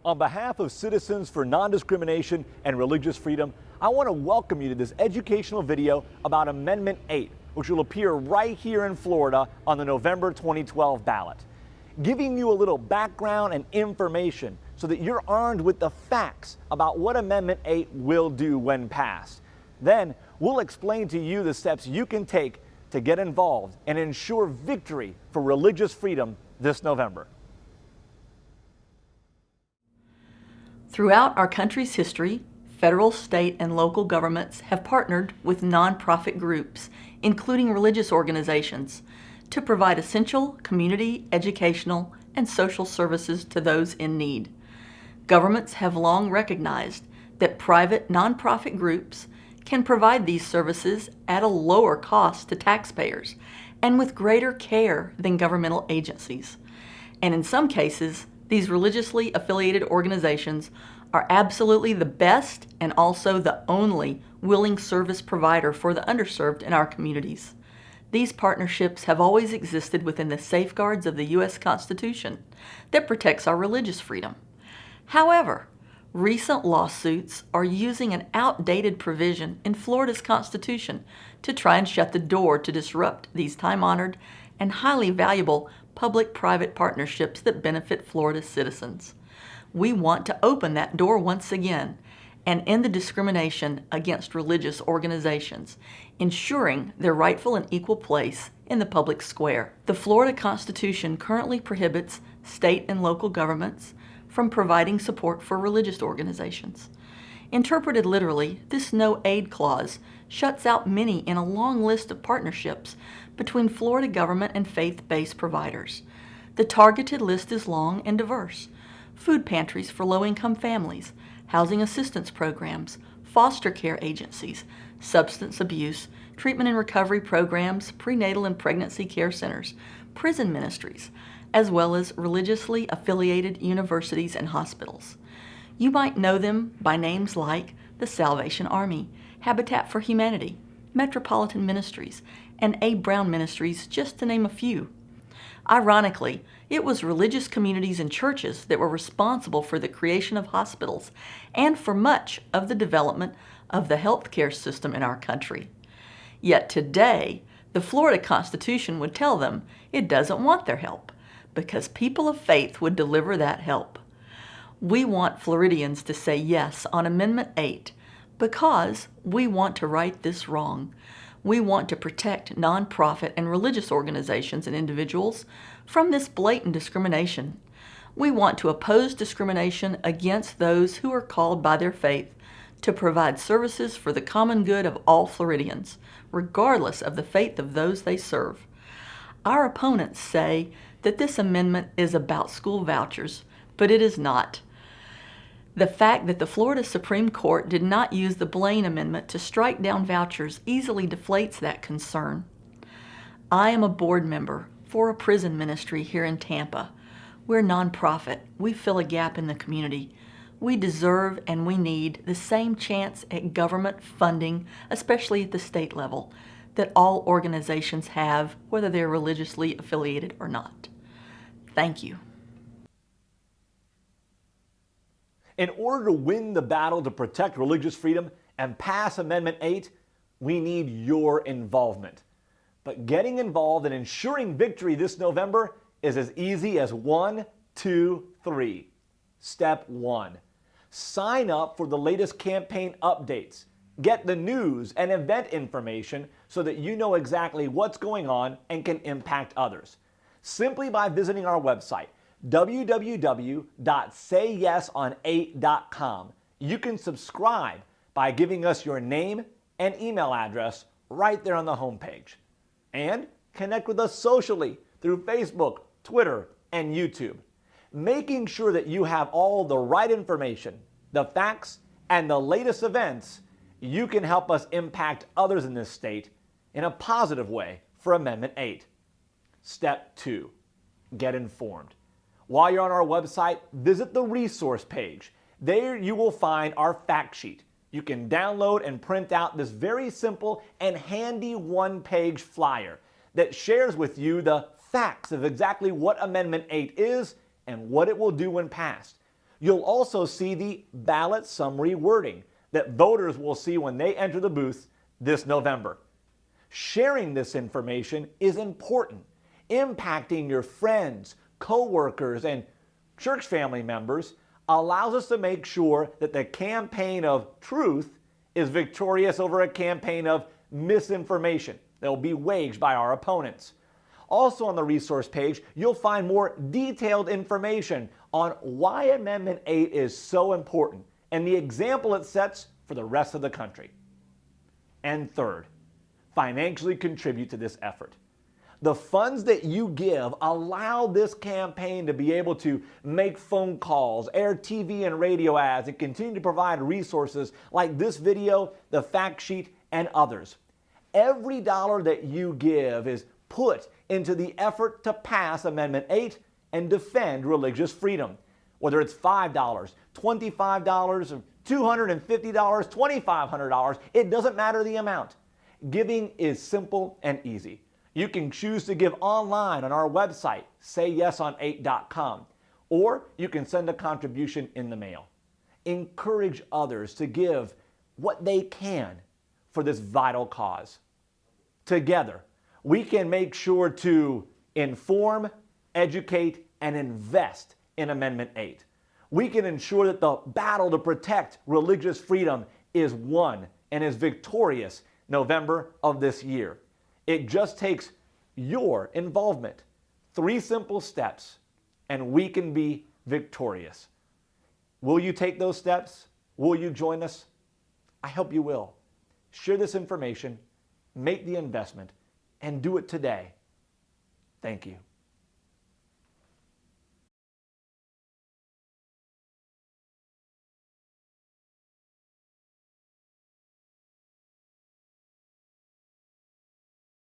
On behalf of Citizens for Non-Discrimination and Religious Freedom, I want to welcome you to this educational video about Amendment 8, which will appear right here in Florida on the November 2012 ballot. Giving you a little background and information so that you're armed with the facts about what Amendment 8 will do when passed. Then we'll explain to you the steps you can take to get involved and ensure victory for religious freedom this November. Throughout our country's history, federal, state, and local governments have partnered with nonprofit groups, including religious organizations, to provide essential community, educational, and social services to those in need. Governments have long recognized that private nonprofit groups can provide these services at a lower cost to taxpayers and with greater care than governmental agencies. And in some cases, these religiously affiliated organizations are absolutely the best and also the only willing service provider for the underserved in our communities. These partnerships have always existed within the safeguards of the U.S. Constitution that protects our religious freedom. However, recent lawsuits are using an outdated provision in Florida's Constitution to try and shut the door to disrupt these time-honored and highly valuable public-private partnerships that benefit Florida citizens. We want to open that door once again and end the discrimination against religious organizations, ensuring their rightful and equal place in the public square. The Florida Constitution currently prohibits state and local governments from providing support for religious organizations. Interpreted literally, this no aid clause shuts out many in a long list of partnerships between Florida government and faith-based providers. The targeted list is long and diverse: food pantries for low-income families, housing assistance programs, foster care agencies, substance abuse, treatment and recovery programs, prenatal and pregnancy care centers, prison ministries, as well as religiously affiliated universities and hospitals. You might know them by names like the Salvation Army, Habitat for Humanity, Metropolitan Ministries, and A. Brown Ministries, just to name a few. Ironically, it was religious communities and churches that were responsible for the creation of hospitals and for much of the development of the healthcare system in our country. Yet today, the Florida Constitution would tell them it doesn't want their help, because people of faith would deliver that help. We want Floridians to say yes on Amendment 8 because we want to right this wrong. We want to protect nonprofit and religious organizations and individuals from this blatant discrimination. We want to oppose discrimination against those who are called by their faith to provide services for the common good of all Floridians, regardless of the faith of those they serve. Our opponents say that this amendment is about school vouchers, but it is not. The fact that the Florida Supreme Court did not use the Blaine Amendment to strike down vouchers easily deflates that concern. I am a board member for a prison ministry here in Tampa. We're nonprofit. We fill a gap in the community. We deserve and we need the same chance at government funding, especially at the state level, that all organizations have, whether they're religiously affiliated or not. Thank you. In order to win the battle to protect religious freedom and pass Amendment 8, we need your involvement. But getting involved and ensuring victory this November is as easy as 1, 2, 3. Step 1. Sign up for the latest campaign updates. Get the news and event information so that you know exactly what's going on and can impact others. Simply by visiting our website, www.sayyeson8.com. You can subscribe by giving us your name and email address right there on the homepage. And connect with us socially through Facebook, Twitter, and YouTube. Making sure that you have all the right information, the facts, and the latest events, you can help us impact others in this state in a positive way for Amendment 8. Step 2. Get informed. While you're on our website, visit the resource page. There you will find our fact sheet. You can download and print out this very simple and handy one-page flyer that shares with you the facts of exactly what Amendment 8 is and what it will do when passed. You'll also see the ballot summary wording that voters will see when they enter the booth this November. Sharing this information is important. Impacting your friends, co-workers, and church family members allows us to make sure that the campaign of truth is victorious over a campaign of misinformation that will be waged by our opponents. Also on the resource page, you'll find more detailed information on why Amendment 8 is so important and the example it sets for the rest of the country. And third, financially contribute to this effort. The funds that you give allow this campaign to be able to make phone calls, air TV and radio ads, and continue to provide resources like this video, the fact sheet, and others. Every dollar that you give is put into the effort to pass Amendment 8 and defend religious freedom. Whether it's $5, $25, $250, $2,500, it doesn't matter the amount. Giving is simple and easy. You can choose to give online on our website, sayyeson8.com, or you can send a contribution in the mail. Encourage others to give what they can for this vital cause. Together, we can make sure to inform, educate, and invest in Amendment 8. We can ensure that the battle to protect religious freedom is won and is victorious November of this year. It just takes your involvement. 3 simple steps, and we can be victorious. Will you take those steps? Will you join us? I hope you will. Share this information, make the investment, and do it today. Thank you.